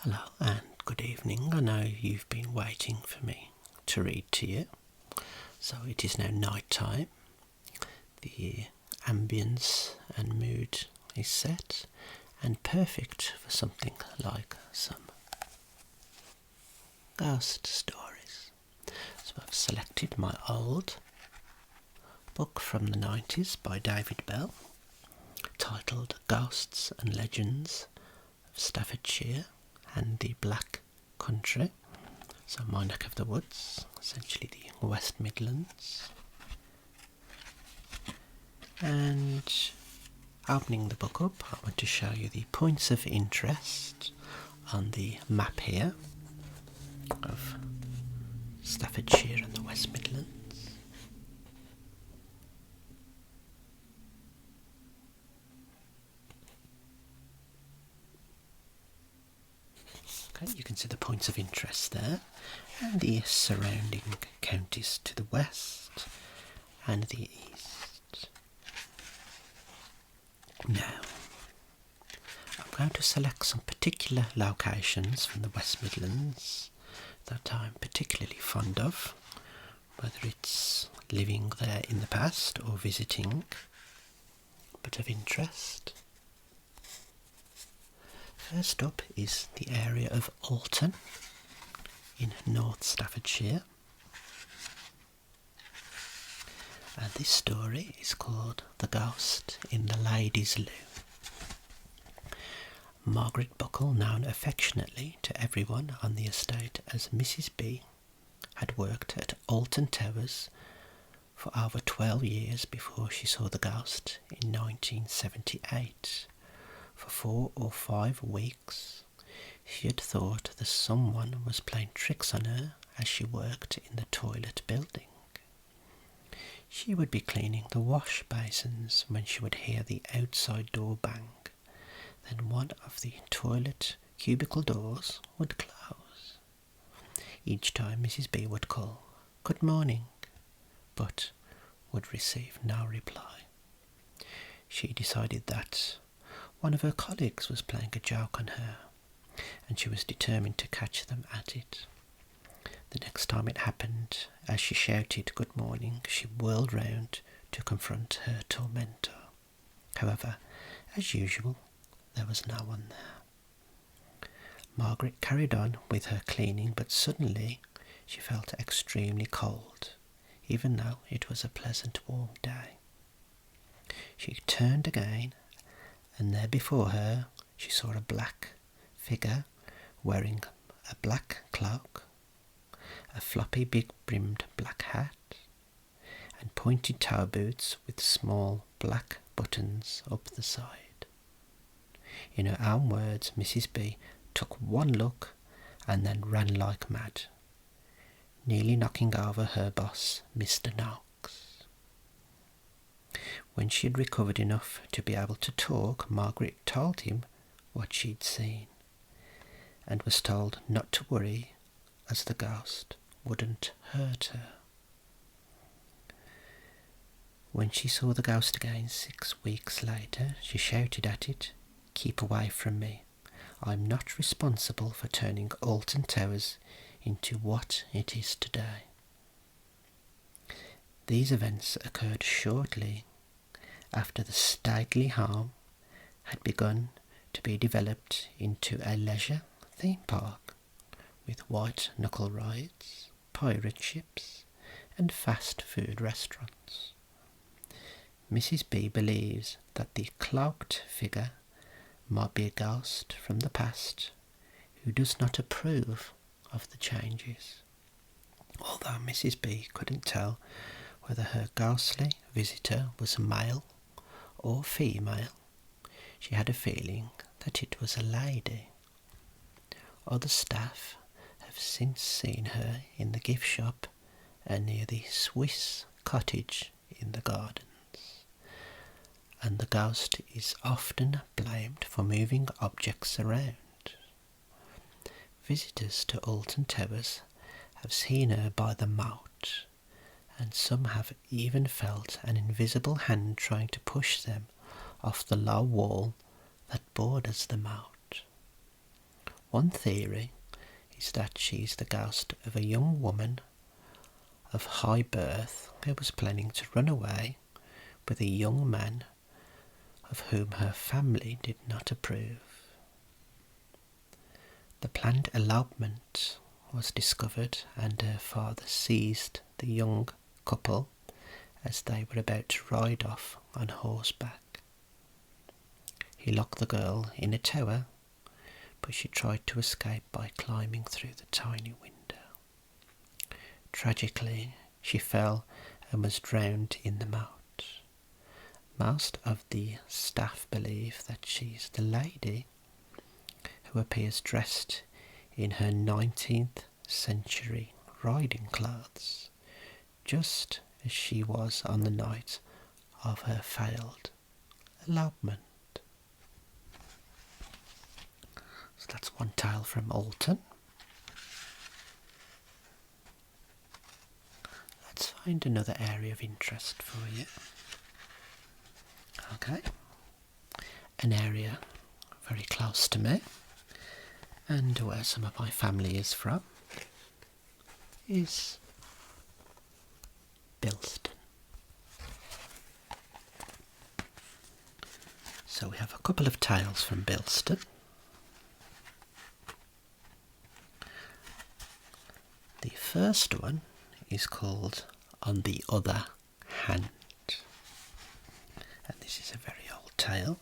Hello and good evening. I know you've been waiting for me to read to you. So it is now night time. The ambience and mood is set and perfect for something like some ghost stories. So I've selected my old book from the 90s by David Bell titled Ghosts and Legends of Staffordshire and the Black Country, so my neck of the woods, essentially the West Midlands. And opening the book up, I want to show you the points of interest on the map here of Staffordshire and the West Midlands. Okay, you can see the points of interest there, and the surrounding counties to the west and the east. Now, I'm going to select some particular locations from the West Midlands that I'm particularly fond of, whether it's living there in the past or visiting, but of interest. First up is the area of Alton in North Staffordshire, and this story is called The Ghost in the Ladies' Loo. Margaret Buckle, known affectionately to everyone on the estate as Mrs. B, had worked at Alton Towers for over 12 years before she saw the ghost in 1978. For 4 or 5 weeks, she had thought that someone was playing tricks on her as she worked in the toilet building. She would be cleaning the wash basins when she would hear the outside door bang. Then one of the toilet cubicle doors would close. Each time Mrs. B would call, "Good morning," but would receive no reply. She decided that one of her colleagues was playing a joke on her, and she was determined to catch them at it. The next time it happened, as she shouted "Good morning," she whirled round to confront her tormentor. However, as usual, there was no one there. Margaret carried on with her cleaning, but suddenly she felt extremely cold, even though it was a pleasant warm day. She turned again, and there before her she saw a black figure wearing a black cloak, a floppy big-brimmed black hat, and pointed toe boots with small black buttons up the side. In her own words, Mrs. B took one look and then ran like mad, nearly knocking over her boss, Mr. Knox. When she had recovered enough to be able to talk, Margaret told him what she'd seen, and was told not to worry, as the ghost wouldn't hurt her. When she saw the ghost again 6 weeks later, she shouted at it, "Keep away from me. I'm not responsible for turning Alton Towers into what it is today." These events occurred shortly after the stately home had begun to be developed into a leisure theme park with white knuckle rides, pirate ships, and fast food restaurants. Mrs. B believes that the cloaked figure might be a ghost from the past who does not approve of the changes. Although Mrs. B couldn't tell whether her ghostly visitor was male or female, she had a feeling that it was a lady. Other staff have since seen her in the gift shop and near the Swiss cottage in the gardens, and the ghost is often blamed for moving objects around. Visitors to Alton Towers have seen her by the moat, and some have even felt an invisible hand trying to push them off the low wall that borders the moat. One theory is that she's the ghost of a young woman of high birth who was planning to run away with a young man of whom her family did not approve. The planned elopement was discovered and her father seized the young couple as they were about to ride off on horseback. He locked the girl in a tower, but she tried to escape by climbing through the tiny window. Tragically, she fell and was drowned in the moat. Most of the staff believe that she's the lady who appears dressed in her 19th century riding clothes, just as she was on the night of her failed elopement. So that's one tale from Alton. Let's find another area of interest for you. Okay, an area very close to me and where some of my family is from is BILSTON. So we have a couple of tales from BILSTON. The first one is called On the Other Hand. And this is a very old tale.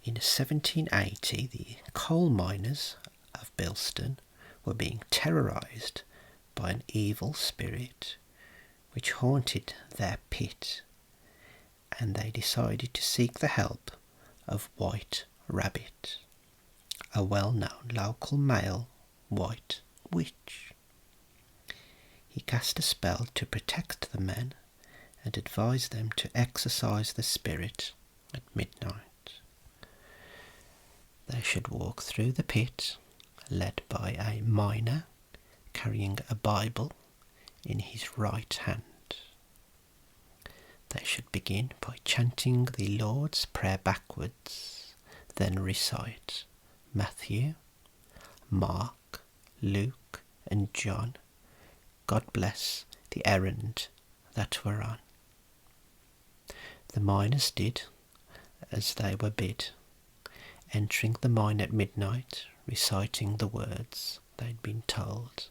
In 1780, the coal miners of BILSTON were being terrorised by an evil spirit which haunted their pit, and they decided to seek the help of White Rabbit, a well-known local male white witch. He cast a spell to protect the men and advised them to exorcise the spirit at midnight. They should walk through the pit, led by a miner carrying a Bible in his right hand. They should begin by chanting the Lord's Prayer backwards, then recite Matthew, Mark, Luke, and John. God bless the errand that we're on. The miners did as they were bid, entering the mine at midnight, reciting the words they'd been told,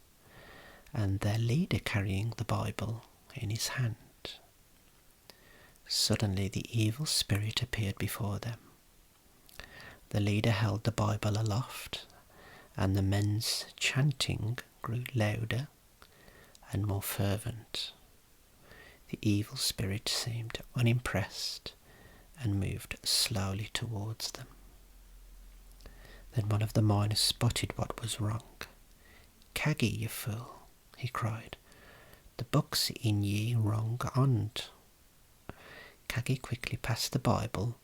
and their leader carrying the Bible in his hand. Suddenly the evil spirit appeared before them. The leader held the Bible aloft, and the men's chanting grew louder and more fervent. The evil spirit seemed unimpressed and moved slowly towards them. Then one of the miners spotted what was wrong. "Caggy, you fool," he cried. "The book's in ye wrong ond." Caggy quickly passed the Bible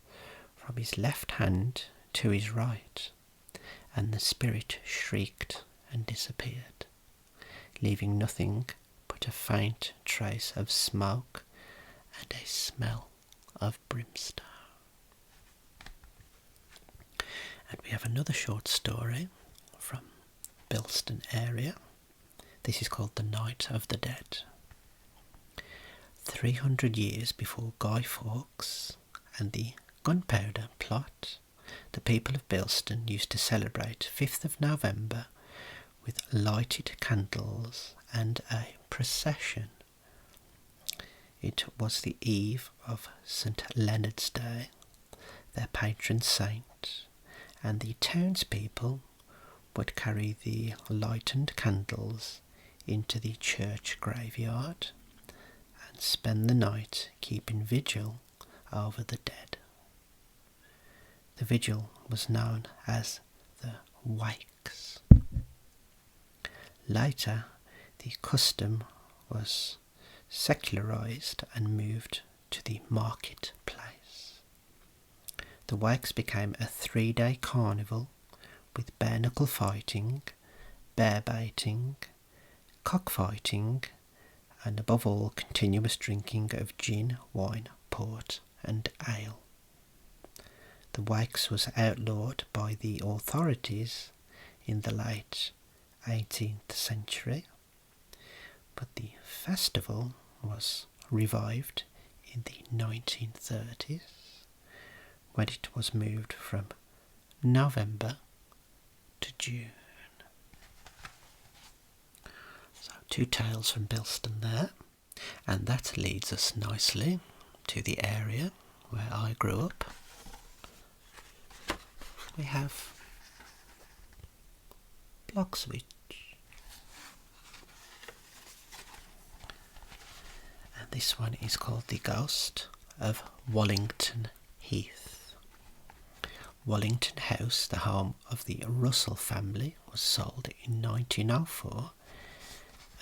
from his left hand to his right, and the spirit shrieked and disappeared, leaving nothing but a faint trace of smoke and a smell of brimstone. And we have another short story from BILSTON area. This is called The Night of the Dead. 300 years before Guy Fawkes and the Gunpowder Plot, the people of BILSTON used to celebrate 5th of November with lighted candles and a procession. It was the eve of St. Leonard's Day, their patron saint, and the townspeople would carry the lighted candles into the church graveyard and spend the night keeping vigil over the dead. The vigil was known as the wakes. Later, the custom was secularised and moved to the marketplace. The wakes became a 3-day carnival with bare-knuckle fighting, bear baiting, cockfighting, and above all continuous drinking of gin, wine, port and ale. The wakes was outlawed by the authorities in the late 18th century, but the festival was revived in the 1930s when it was moved from November to June. So 2 tales from BILSTON there, and that leads us nicely to the area where I grew up. We have BLOXWICH, and this one is called The Ghost of Wallington Heath. Wallington House, the home of the Russell family, was sold in 1904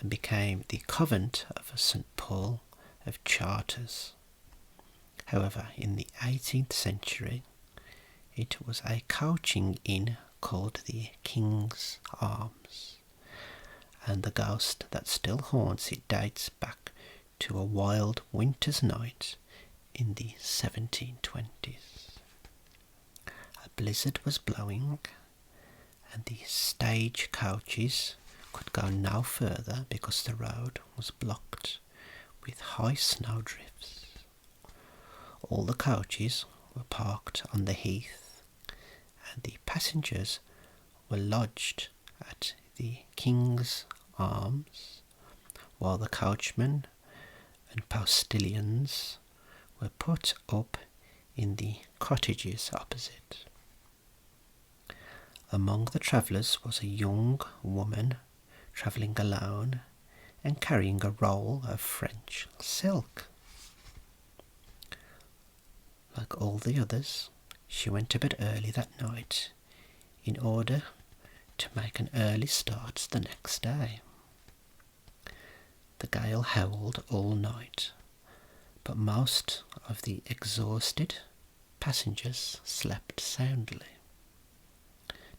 and became the convent of St Paul of Charters. However, in the 18th century, it was a coaching inn called the King's Arms, and the ghost that still haunts it dates back to a wild winter's night in the 1720s. A blizzard was blowing, and the stage coaches could go no further because the road was blocked with high snowdrifts. All the coaches were parked on the heath, and the passengers were lodged at the King's Arms, while the coachmen and postilions were put up in the cottages opposite. Among the travellers was a young woman travelling alone and carrying a roll of French silk. Like all the others, she went to bed early that night in order to make an early start the next day. The gale howled all night, but most of the exhausted passengers slept soundly.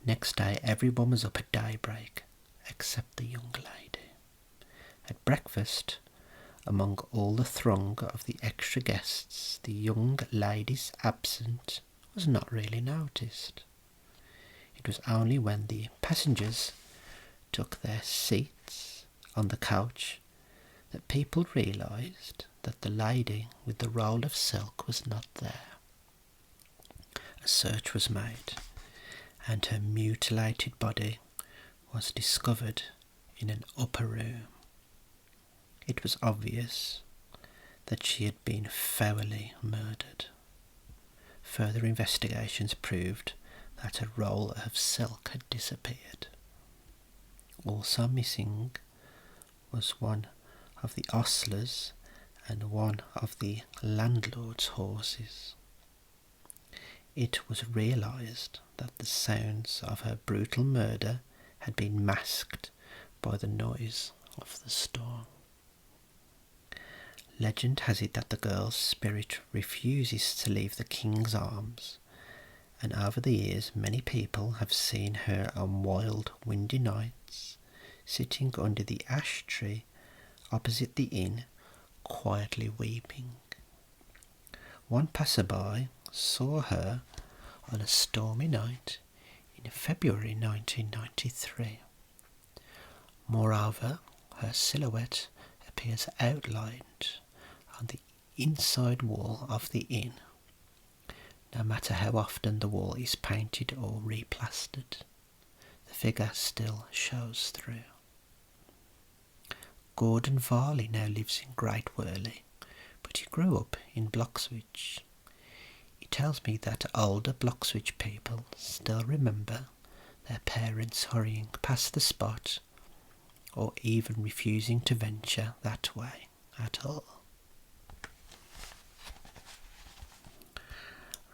Next day everyone was up at daybreak except the young lady. At breakfast, among all the throng of the extra guests, the young lady's absence was not really noticed. It was only when the passengers took their seats on the coach that people realised that the lady with the roll of silk was not there. A search was made, and her mutilated body was discovered in an upper room. It was obvious that she had been foully murdered. Further investigations proved that a roll of silk had disappeared. Also missing was one of the ostlers and one of the landlord's horses. It was realised that the sounds of her brutal murder had been masked by the noise of the storm. Legend has it that the girl's spirit refuses to leave the King's Arms, and over the years many people have seen her on wild, windy nights, sitting under the ash tree opposite the inn, quietly weeping. One passerby saw her on a stormy night in February 1993. Moreover, her silhouette appears outlined on the inside wall of the inn. No matter how often the wall is painted or replastered, the figure still shows through. Gordon Varley now lives in Great Worley, but he grew up in BLOXWICH. He tells me that older BLOXWICH people still remember their parents hurrying past the spot, or even refusing to venture that way at all.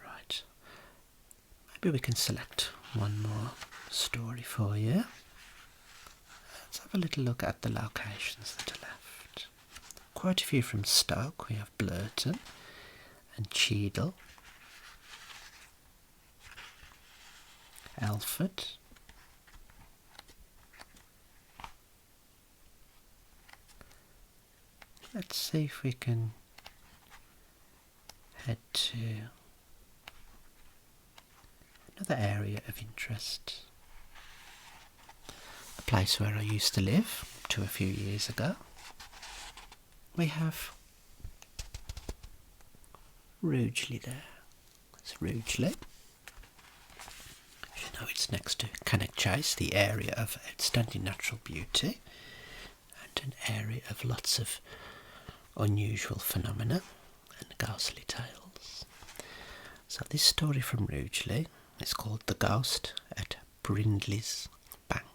Right, maybe we can select one more story for you. Let's have a little look at the locations that are left. Quite a few from Stoke. We have Blurton and Cheadle, Alford, let's see if we can head to another area of interest. place where I used to live to a few years ago, we have Rugeley there. It's Rugeley. You know, it's next to Cannock Chase, the area of outstanding natural beauty and an area of lots of unusual phenomena and ghostly tales. So this story from Rugeley is called The Ghost at Brindley's Bank.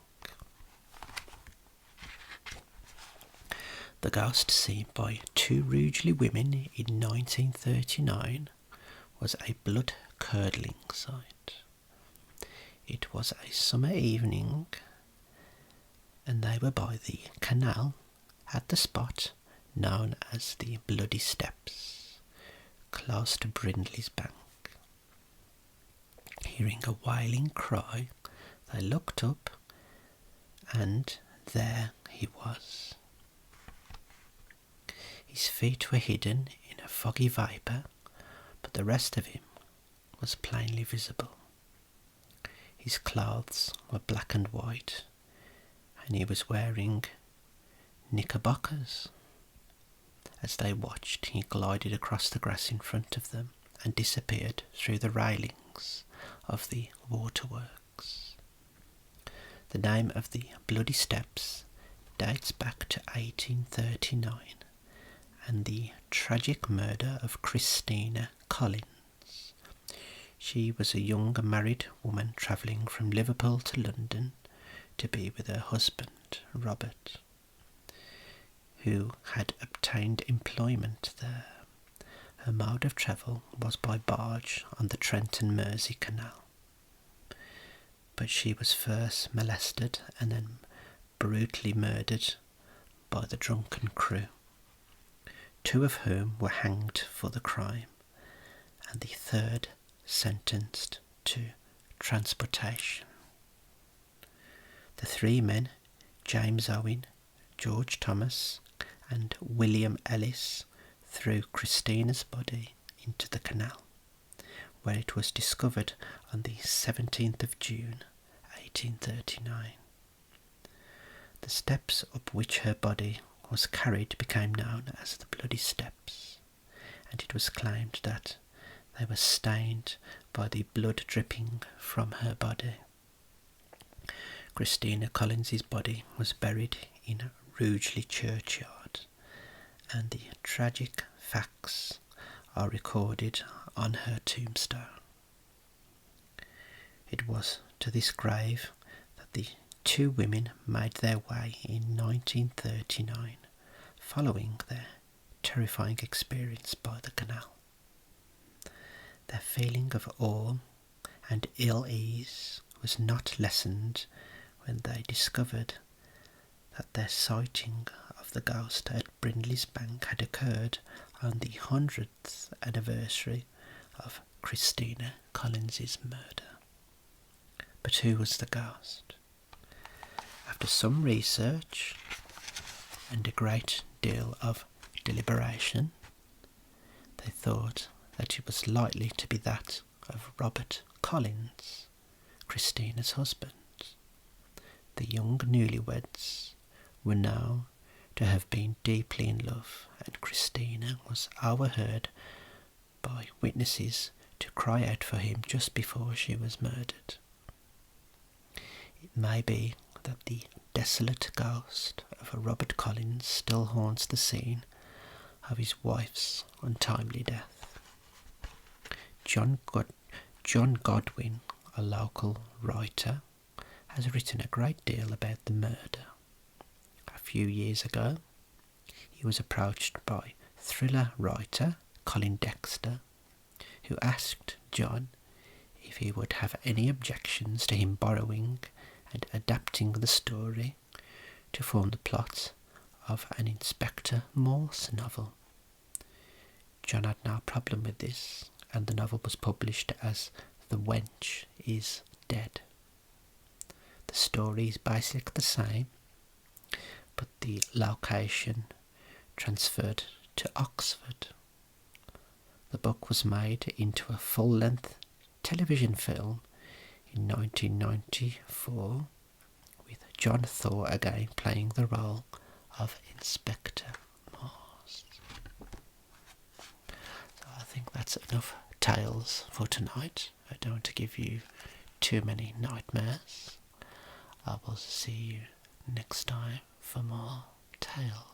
The ghost seen by two Rugeley women in 1939 was a blood-curdling sight. It was a summer evening and they were by the canal at the spot known as the Bloody Steps, close to Brindley's Bank. Hearing a wailing cry, they looked up and there he was. His feet were hidden in a foggy vapour, but the rest of him was plainly visible. His clothes were black and white, and he was wearing knickerbockers. As they watched, he glided across the grass in front of them and disappeared through the railings of the waterworks. The name of the Bloody Steps dates back to 1839 and the tragic murder of Christina Collins. She was a young married woman travelling from Liverpool to London to be with her husband, Robert, who had obtained employment there. Her mode of travel was by barge on the Trent and Mersey Canal. But she was first molested and then brutally murdered by the drunken crew, two of whom were hanged for the crime, and the third sentenced to transportation. The three men, James Owen, George Thomas, and William Ellis, threw Christina's body into the canal, where it was discovered on the 17th of June, 1839. The steps up which her body was carried became known as the Bloody Steps, and it was claimed that they were stained by the blood dripping from her body. Christina Collins's body was buried in Rugeley churchyard, and the tragic facts are recorded on her tombstone. It was to this grave that the two women made their way in 1939, following their terrifying experience by the canal. Their feeling of awe and ill ease was not lessened when they discovered that their sighting of the ghost at Brindley's Bank had occurred on the 100th anniversary of Christina Collins's murder. But who was the ghost? After some research and a great deal of deliberation, they thought that it was likely to be that of Robert Collins, Christina's husband. The young newlyweds were known to have been deeply in love, and Christina was overheard by witnesses to cry out for him just before she was murdered. It may be that the desolate ghost of a Robert Collins still haunts the scene of his wife's untimely death. John Godwin, a local writer, has written a great deal about the murder. A few years ago, he was approached by thriller writer Colin Dexter, who asked John if he would have any objections to him borrowing and adapting the story to form the plot of an Inspector Morse novel. John had no problem with this, and the novel was published as The Wench is Dead. The story is basically the same, but the location transferred to Oxford. The book was made into a full-length television film in 1994 with John Thor again playing the role of Inspector Morse. So I think that's enough tales for tonight. I don't want to give you too many nightmares. I will see you next time for more tales.